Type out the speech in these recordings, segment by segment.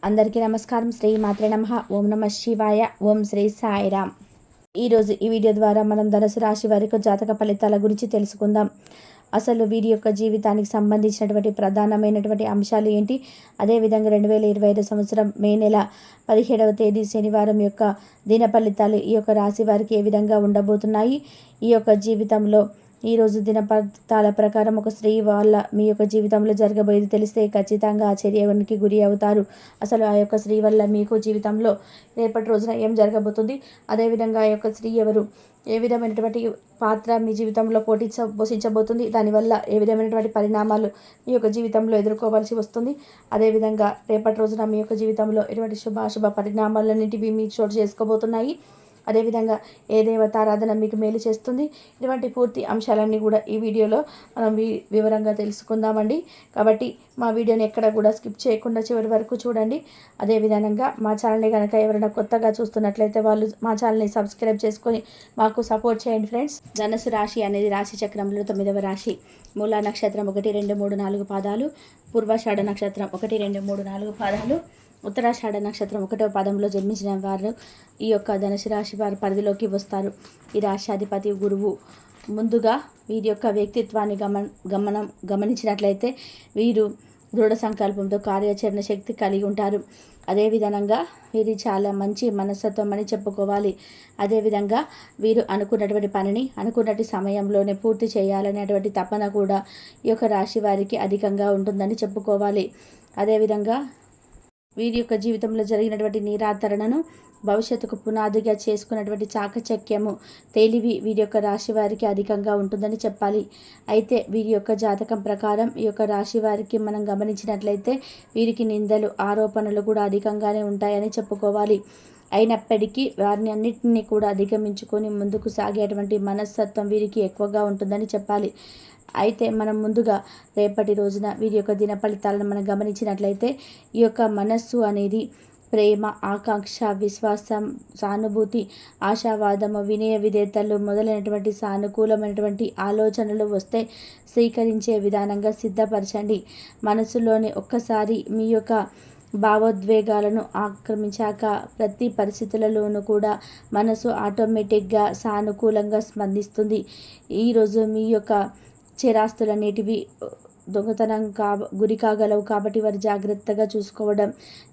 అందరికీ నమస్కారం. శ్రీ మాత్రే నమః. ఓం నమః శివాయ. ఓం శ్రీ సాయిరామ్. ఈరోజు ఈ వీడియో ద్వారా మనం ధనుసు రాశి వారికి జాతక ఫలితాల గురించి తెలుసుకుందాం. అసలు వీరి యొక్క జీవితానికి సంబంధించినటువంటి ప్రధానమైనటువంటి అంశాలు ఏంటి, అదేవిధంగా 2025 సంవత్సరం మే నెల 17వ తేదీ శనివారం యొక్క దిన ఫలితాలు ఈ యొక్క రాశి వారికి ఏ విధంగా ఉండబోతున్నాయి. ఈ యొక్క జీవితంలో ఈరోజు దినఫలితాల ప్రకారం ఒక స్త్రీ వాళ్ళ మీ యొక్క జీవితంలో జరగబోయేది తెలిస్తే ఖచ్చితంగా ఆశ్చర్యానికి గురి అవుతారు. అసలు ఆ యొక్క స్త్రీ వల్ల మీకు జీవితంలో రేపటి రోజున ఏం జరగబోతుంది, అదేవిధంగా ఆ యొక్క స్త్రీ ఎవరు, ఏ విధమైనటువంటి పాత్ర మీ జీవితంలో పోషించబోతుంది, దానివల్ల ఏ విధమైనటువంటి పరిణామాలు మీ యొక్క జీవితంలో ఎదుర్కోవాల్సి వస్తుంది, అదేవిధంగా రేపటి రోజున మీ యొక్క జీవితంలో ఎటువంటి శుభాశుభ పరిణామాలన్నింటివి మీకు చోటు చేసుకోబోతున్నాయి, అదేవిధంగా ఏ దేవతారాధన మీకు మేలు చేస్తుంది, ఇటువంటి పూర్తి అంశాలన్నీ కూడా ఈ వీడియోలో మనం వివరంగా తెలుసుకుందామండి. కాబట్టి మా వీడియోని ఎక్కడ కూడా స్కిప్ చేయకుండా చివరి వరకు చూడండి. అదేవిధంగా మా ఛానల్ని కనుక ఎవరైనా కొత్తగా చూస్తున్నట్లయితే వాళ్ళు మా ఛానల్ని సబ్స్క్రైబ్ చేసుకొని మాకు సపోర్ట్ చేయండి ఫ్రెండ్స్. ధనుసు రాశి అనేది రాశి చక్రంలో 9వ రాశి. మూలా నక్షత్రం 1, 2, 3, 4 పాదాలు, పూర్వాషాఢ నక్షత్రం 1, 2, 3, 4 పాదాలు, ఉత్తరాషాఢ నక్షత్రం 1వ పాదంలో జన్మించిన వారు ఈ యొక్క ధనుసు రాశి వారి పరిధిలోకి వస్తారు. ఈ రాశ్యాధిపతి గురువు. ముందుగా వీరి యొక్క వ్యక్తిత్వాన్ని గమనించినట్లయితే వీరు దృఢ సంకల్పంతో కార్యాచరణ శక్తి కలిగి ఉంటారు. అదేవిధంగా వీరు చాలా మంచి మనస్తత్వం అని చెప్పుకోవాలి. అదేవిధంగా వీరు అనుకున్నటువంటి పనిని అనుకున్నటువంటి సమయంలోనే పూర్తి చేయాలనేటువంటి తపన కూడా ఈ యొక్క రాశి వారికి అధికంగా ఉంటుందని చెప్పుకోవాలి. అదేవిధంగా వీరి యొక్క జీవితంలో జరిగినటువంటి నిరాదరణను భవిష్యత్తుకు పునాదిగా చేసుకున్నటువంటి చాకచక్యము, తెలివి వీరి యొక్క రాశి వారికి అధికంగా ఉంటుందని చెప్పాలి. అయితే వీరి యొక్క జాతకం ప్రకారం ఈ యొక్క రాశి వారికి మనం గమనించినట్లయితే వీరికి నిందలు, ఆరోపణలు కూడా అధికంగానే ఉంటాయని చెప్పుకోవాలి. అయినప్పటికీ వారిని అన్నింటినీ కూడా అధిగమించుకొని ముందుకు సాగేటువంటి మనస్తత్వం వీరికి ఎక్కువగా ఉంటుందని చెప్పాలి. అయితే మనం ముందుగా రేపటి రోజున వీరి యొక్క దిన ఫలితాలను మనం గమనించినట్లయితే ఈ యొక్క మనస్సు అనేది ప్రేమ, ఆకాంక్ష, విశ్వాసం, సానుభూతి, ఆశావాదము, వినయ విధేయతలు మొదలైనటువంటి సానుకూలమైనటువంటి ఆలోచనలు వస్తే స్వీకరించే విధానంగా సిద్ధపరచండి. మనసులోని ఒక్కసారి మీ యొక్క భావోద్వేగాలను ఆక్రమించాక ప్రతి పరిస్థితులలోనూ కూడా మనసు ఆటోమేటిక్గా సానుకూలంగా స్పందిస్తుంది. ఈరోజు మీ యొక్క చిరాస్తులనేటివి దొంగతనం గురి కాగలవు. కాబట్టి వారు జాగ్రత్తగా చూసుకోవడం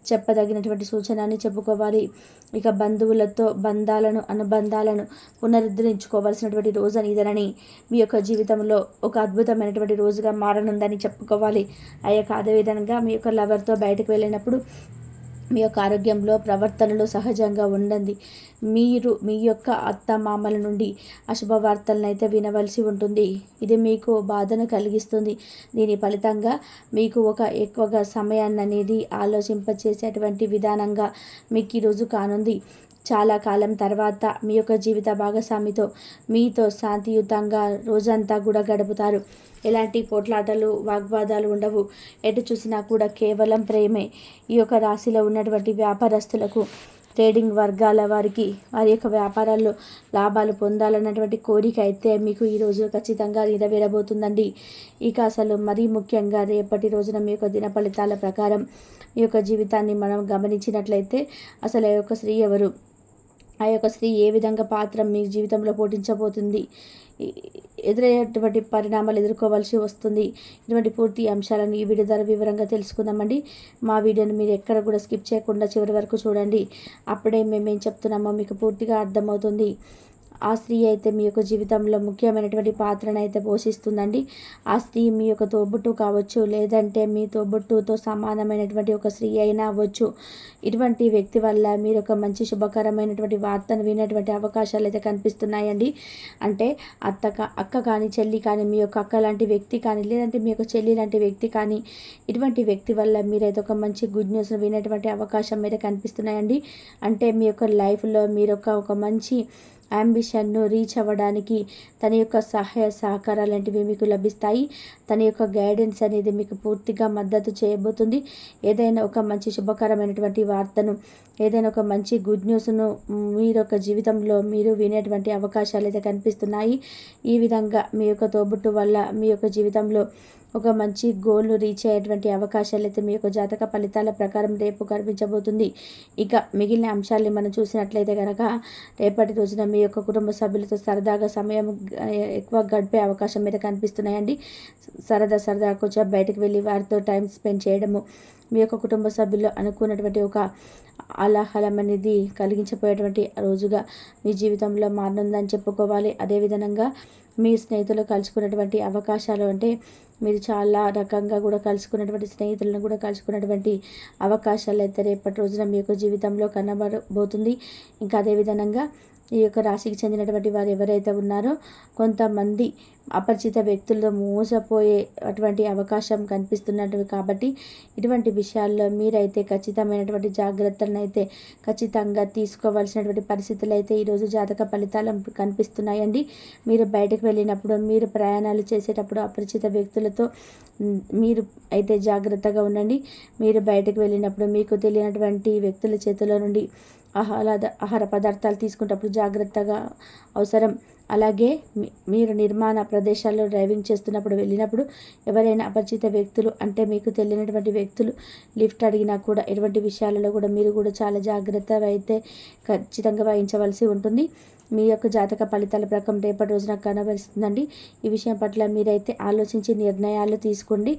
చెప్పదగినటువంటి సూచన అని చెప్పుకోవాలి. ఇక బంధువులతో అనుబంధాలను పునరుద్ధరించుకోవాల్సినటువంటి రోజు ఇదనని మీ యొక్క జీవితంలో ఒక అద్భుతమైనటువంటి రోజుగా మారనుందని చెప్పుకోవాలి. ఆ యొక్క అదేవిధంగా మీ యొక్క లవర్తో బయటకు వెళ్ళినప్పుడు మీ యొక్క ఆరోగ్యంలో ప్రవర్తనలో సహజంగా ఉండండి. మీరు మీ యొక్క అత్తమామల నుండి అశుభవార్తలను అయితే వినవలసి ఉంటుంది. ఇది మీకు బాధను కలిగిస్తుంది. దీని ఫలితంగా మీకు ఎక్కువగా సమయాన్ని అనేది ఆలోచింపచేసేటువంటి విధానంగా మీకు ఈరోజు కానుంది. చాలా కాలం తర్వాత మీ యొక్క జీవిత భాగస్వామితో మీతో శాంతియుతంగా రోజంతా కూడా గడుపుతారు. ఎలాంటి పోట్లాటలు, వాగ్వాదాలు ఉండవు. ఎటు చూసినా కూడా కేవలం ప్రేమే. ఈ యొక్క రాశిలో ఉన్నటువంటి వ్యాపారస్తులకు, ట్రేడింగ్ వర్గాల వారికి వారి యొక్క వ్యాపారాల్లో లాభాలు పొందాలన్నటువంటి కోరిక అయితే మీకు ఈరోజు ఖచ్చితంగా నెరవేరబోతుందండి. ఇక అసలు మరీ ముఖ్యంగా రేపటి రోజున మీ యొక్క దిన ఫలితాల ప్రకారం మీ యొక్క జీవితాన్ని మనం గమనించినట్లయితే అసలు ఆ యొక్క స్త్రీ ఎవరు, ఆ యొక్క స్త్రీ ఏ విధంగా పాత్ర మీ జీవితంలో పోషించబోతుంది, ఎదురయ్యేటువంటి పరిణామాలు ఎదుర్కోవాల్సి వస్తుంది, ఇటువంటి పూర్తి అంశాలను ఈ వీడియో ద్వారా వివరంగా తెలుసుకుందామండి. మా వీడియోని మీరు ఎక్కడ కూడా స్కిప్ చేయకుండా చివరి వరకు చూడండి. అప్పుడే మేమేం చెప్తున్నామో మీకు పూర్తిగా అర్థమవుతుంది. ఆ స్త్రీ అయితే మీ యొక్క జీవితంలో ముఖ్యమైనటువంటి పాత్రను అయితే పోషిస్తుందండి. ఆ స్త్రీ మీ యొక్క తోబుట్టు కావచ్చు, లేదంటే మీ తోబుట్టుతో సమానమైనటువంటి ఒక స్త్రీ అయినా అవ్వచ్చు. ఇటువంటి వ్యక్తి వల్ల మీరు ఒక మంచి శుభకరమైనటువంటి వార్తను వినేటువంటి అవకాశాలు అయితే కనిపిస్తున్నాయండి. అంటే అక్క కానీ, చెల్లి కానీ, మీ యొక్క అక్క లాంటి వ్యక్తి కానీ, లేదంటే మీ యొక్క చెల్లి లాంటి వ్యక్తి కానీ, ఇటువంటి వ్యక్తి వల్ల మీరైతే ఒక మంచి గుడ్ న్యూస్ వినేటువంటి అవకాశం అయితే కనిపిస్తున్నాయండి. అంటే మీ యొక్క లైఫ్లో మీరు ఒక మంచి అంబిషన్ను రీచ్ అవ్వడానికి తన యొక్క సహాయ సహకారాలు లాంటివి మీకు లభిస్తాయి. తన యొక్క గైడెన్స్ అనేది మీకు పూర్తిగా మద్దతు చేయబోతుంది. ఏదైనా ఒక మంచి శుభకరమైనటువంటి వార్తను, ఏదైనా ఒక మంచి గుడ్ న్యూస్ను మీరు యొక్క జీవితంలో మీరు వినేటువంటి అవకాశాలు అయితే కనిపిస్తున్నాయి. ఈ విధంగా మీ యొక్క తోబుట్టు వల్ల మీ యొక్క జీవితంలో ఒక మంచి గోల్ను రీచ్ అయ్యేటువంటి అవకాశాలు అయితే మీ యొక్క జాతక ఫలితాల ప్రకారం రేపు కనిపించబోతుంది. ఇక మిగిలిన అంశాలని మనం చూసినట్లయితే కనుక రేపటి రోజున మీ యొక్క కుటుంబ సభ్యులతో సరదాగా సమయం ఎక్కువ గడిపే అవకాశం అయితే కనిపిస్తున్నాయండి. సరదాగా కొంచెం బయటకు వెళ్ళి వారితో టైం స్పెండ్ చేయడము మీ యొక్క కుటుంబ సభ్యుల్లో అనుకున్నటువంటి ఒక ఆలాహలం అనేది కలిగించబోయేటువంటి రోజుగా మీ జీవితంలో మారనుందని చెప్పుకోవాలి. అదేవిధంగా మీ స్నేహితులు కలుసుకున్నటువంటి అవకాశాలు అంటే మీరు చాలా రకంగా కూడా కలుసుకున్నటువంటి స్నేహితులను కూడా కలుసుకున్నటువంటి అవకాశాలు అయితే రేపటి రోజున మీ యొక్క జీవితంలో కనబడబోతుంది. ఇంకా అదేవిధంగా ఈ యొక్క రాశికి చెందినటువంటి వారు ఎవరైతే ఉన్నారో కొంతమంది అపరిచిత వ్యక్తులతో మోసపోయే అటువంటి అవకాశం కనిపిస్తున్నట్టు కాబట్టి ఇటువంటి విషయాల్లో మీరైతే ఖచ్చితమైనటువంటి జాగ్రత్తలను అయితే ఖచ్చితంగా తీసుకోవాల్సినటువంటి పరిస్థితులు అయితే ఈరోజు జాతక ఫలితాలు కనిపిస్తున్నాయండి. మీరు బయటకు వెళ్ళినప్పుడు, మీరు ప్రయాణాలు చేసేటప్పుడు అపరిచిత వ్యక్తులతో మీరు అయితే జాగ్రత్తగా ఉండండి. మీరు బయటకు వెళ్ళినప్పుడు మీకు తెలియనటువంటి వ్యక్తుల చేతుల నుండి ఆహార పదార్థాలు తీసుకునేటప్పుడు జాగ్రత్తగా అవసరం. అలాగే మీరు నిర్మాణ ప్రదేశాల్లో డ్రైవింగ్ చేస్తున్నప్పుడు వెళ్ళినప్పుడు ఎవరైనా అపరిచిత వ్యక్తులు అంటే మీకు తెలియనటువంటి వ్యక్తులు లిఫ్ట్ అడిగినా కూడా ఎటువంటి విషయాలలో కూడా మీరు కూడా చాలా జాగ్రత్తగా అయితే ఖచ్చితంగా వహించవలసి ఉంటుంది. మీ యొక్క జాతక ఫలితాల ప్రకారం రేపటి రోజున కనబరుస్తుందండి. ఈ విషయం పట్ల మీరైతే ఆలోచించి నిర్ణయాలు తీసుకోండి.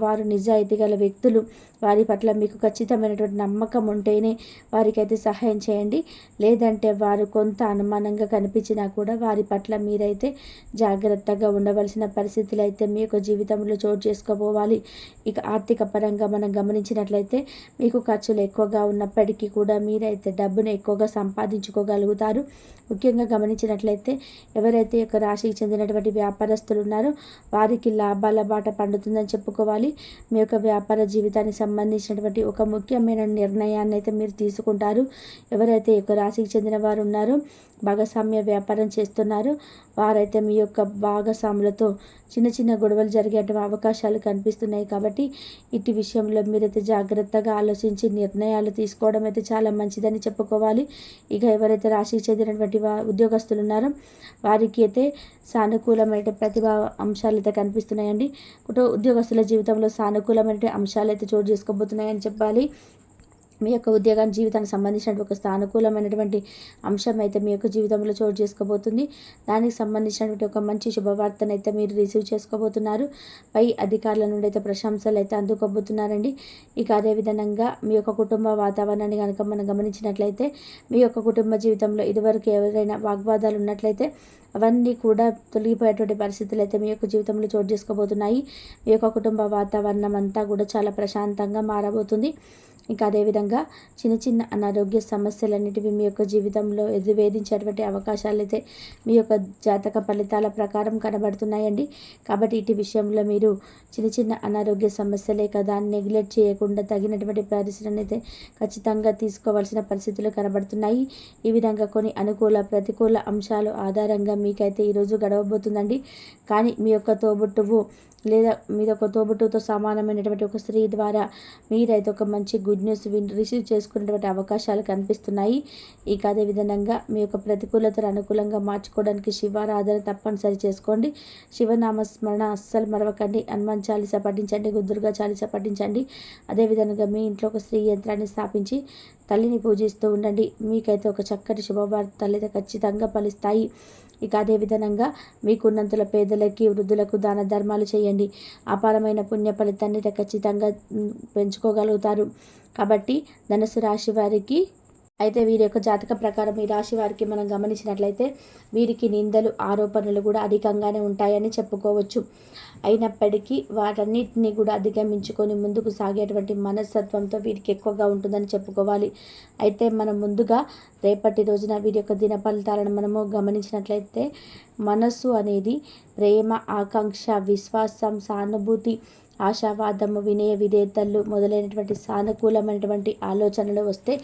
వారు నిజాయితీ గల వ్యక్తులు, వారి పట్ల మీకు ఖచ్చితమైనటువంటి నమ్మకం ఉంటేనే వారికైతే సహాయం చేయండి. లేదంటే వారు కొంత అనుమానంగా కనిపించినా కూడా వారి పట్ల మీరైతే జాగ్రత్తగా ఉండవలసిన పరిస్థితులు అయితే మీ యొక్క జీవితంలో చోటు చేసుకోపోవాలి. ఇక ఆర్థిక పరంగా మనం గమనించినట్లయితే మీకు ఖర్చులు ఎక్కువగా ఉన్నప్పటికీ కూడా మీరైతే డబ్బును ఎక్కువగా సంపాదించుకోగలుగుతారు. ముఖ్యంగా గమనించినట్లయితే ఎవరైతే యొక్క రాశికి చెందినటువంటి వ్యాపారస్తులు ఉన్నారో వారికి లాభాల బాట పండుతుందని చెప్పుకోవాలి. మీ యొక్క వ్యాపార జీవితానికి సంబంధించినటువంటి ఒక ముఖ్యమైన నిర్ణయాన్ని అయితే మీరు తీసుకుంటారు. ఎవరైతే యొక్క రాశికి చెందిన వారు ఉన్నారో భాగస్వామ్య వ్యాపారం చేస్తున్నారు వారైతే మీ యొక్క భాగస్వాములతో చిన్న గొడవలు జరిగే అవకాశాలు కనిపిస్తున్నాయి. కాబట్టి ఇటు విషయంలో మీరైతే జాగ్రత్తగా ఆలోచించి నిర్ణయాలు తీసుకోవడం అయితే చాలా మంచిదని చెప్పుకోవాలి. ఇక ఎవరైతే రాశికి చెందినటువంటి ఉద్యోగస్తులు ఉన్నారో వారికి అయితే సానుకూలమైన ప్రతిభ అంశాలు అయితే కనిపిస్తున్నాయండి. ఉద్యోగస్తుల జీవితంలో సానుకూలమైన అంశాలు అయితే చోటు చేసుకోబోతున్నాయని చెప్పాలి. మీ యొక్క ఉద్యోగాన్ని జీవితానికి సంబంధించినటువంటి ఒక సానుకూలమైనటువంటి అంశం అయితే మీ యొక్క జీవితంలో చోటు చేసుకోబోతుంది. దానికి సంబంధించినటువంటి ఒక మంచి శుభవార్తను అయితే మీరు రిసీవ్ చేసుకోబోతున్నారు. పై అధికారుల నుండి అయితే ప్రశంసలు అయితే అందుకోబోతున్నారండి. ఇక అదేవిధంగా మీ యొక్క కుటుంబ వాతావరణాన్ని కనుక మనం గమనించినట్లయితే మీ యొక్క కుటుంబ జీవితంలో ఇదివరకు ఎవరైనా వాగ్వాదాలు ఉన్నట్లయితే అవన్నీ కూడా తొలగిపోయేటువంటి పరిస్థితులు అయితే మీ యొక్క జీవితంలో చోటు చేసుకోబోతున్నాయి. మీ యొక్క కుటుంబ వాతావరణం అంతా కూడా చాలా ప్రశాంతంగా మారబోతుంది. ఇంకా అదేవిధంగా చిన్న అనారోగ్య సమస్యలన్నిటివి మీ యొక్క జీవితంలో వేధించేటువంటి అవకాశాలు అయితే మీ యొక్క జాతక ఫలితాల ప్రకారం కనబడుతున్నాయండి. కాబట్టి ఇటు విషయంలో మీరు చిన్న అనారోగ్య సమస్యలే కదా నెగ్లెక్ట్ చేయకుండా తగినటువంటి పరిస్థితిని అయితే ఖచ్చితంగా తీసుకోవాల్సిన పరిస్థితులు కనబడుతున్నాయి. ఈ విధంగా కొన్ని అనుకూల ప్రతికూల అంశాలు ఆధారంగా మీకైతే ఈరోజు గడవబోతుందండి. కానీ మీ యొక్క తోబుట్టువు లేదా మీద ఒక తోబుట్టుతో సమానమైనటువంటి ఒక స్త్రీ ద్వారా మీరైతే ఒక మంచి గుడ్ న్యూస్ రిసీవ్ చేసుకునేటువంటి అవకాశాలు కనిపిస్తున్నాయి. ఇక అదేవిధంగా మీ యొక్క ప్రతికూలతను అనుకూలంగా మార్చుకోవడానికి శివారాధన తప్పనిసరి చేసుకోండి. శివనామ స్మరణ అస్సలు మరవకండి. హనుమాన్ చాలీసా పఠించండి, దుర్గా చాలీసా పఠించండి. అదేవిధంగా మీ ఇంట్లో ఒక స్త్రీ యంత్రాన్ని స్థాపించి తల్లిని పూజిస్తూ ఉండండి. మీకైతే ఒక చక్కటి శుభవార్తలు అయితే ఖచ్చితంగా ఫలిస్తాయి. ఇక అదేవిధంగా మీకున్నంతలో పేదలకి వృద్ధులకు దాన ధర్మాలు చేయండి. అపారమైన పుణ్య ఫలితాన్ని ఖచ్చితంగా పెంచుకోగలుగుతారు. కాబట్టి ధనుసు రాశి వారికి అయితే వీరి యొక్క జాతక ప్రకారం ఈ రాశి వారికి మనం గమనించినట్లయితే వీరికి నిందలు ఆరోపణలు కూడా అధికంగానే ఉంటాయని చెప్పుకోవచ్చు. అయినప్పటికీ వాటన్నిటిని కూడా అధిగమించుకొని ముందుకు సాగేటువంటి మనస్తత్వంతో వీరికి ఎక్కువగా ఉంటుందని చెప్పుకోవాలి. అయితే మనం ముందుగా రేపటి రోజున వీరి యొక్క దిన ఫలితాలను మనము గమనించినట్లయితే మనస్సు అనేది ప్రేమ, ఆకాంక్ష, విశ్వాసం, సానుభూతి, ఆశావాదము, వినయ విధేయతలు మొదలైనటువంటి సానుకూలమైనటువంటి ఆలోచనలు వస్తే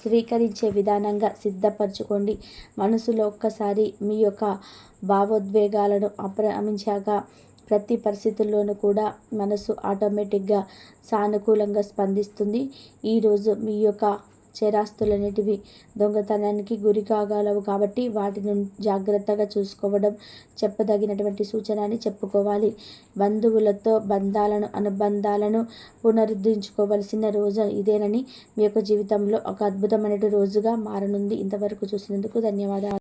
స్వీకరించే విధానంగా సిద్ధపరచుకోండి. మనసులో ఒక్కసారి మీ యొక్క భావోద్వేగాలను అప్రమించాక ప్రతి పరిస్థితుల్లోనూ కూడా మనసు ఆటోమేటిక్గా సానుకూలంగా స్పందిస్తుంది. ఈరోజు మీ యొక్క చేరాస్తులనేటివి దొంగతనానికి గురి కాగలవు కాబట్టి వాటిని జాగ్రత్తగా చూసుకోవడం చెప్పదగినటువంటి సూచన అని చెప్పుకోవాలి. బంధువులతో అనుబంధాలను పునరుద్ధరించుకోవలసిన రోజు ఇదేనని, మీ యొక్క జీవితంలో ఒక అద్భుతమైన రోజుగా మారనుంది. ఇంతవరకు చూసినందుకు ధన్యవాదాలు.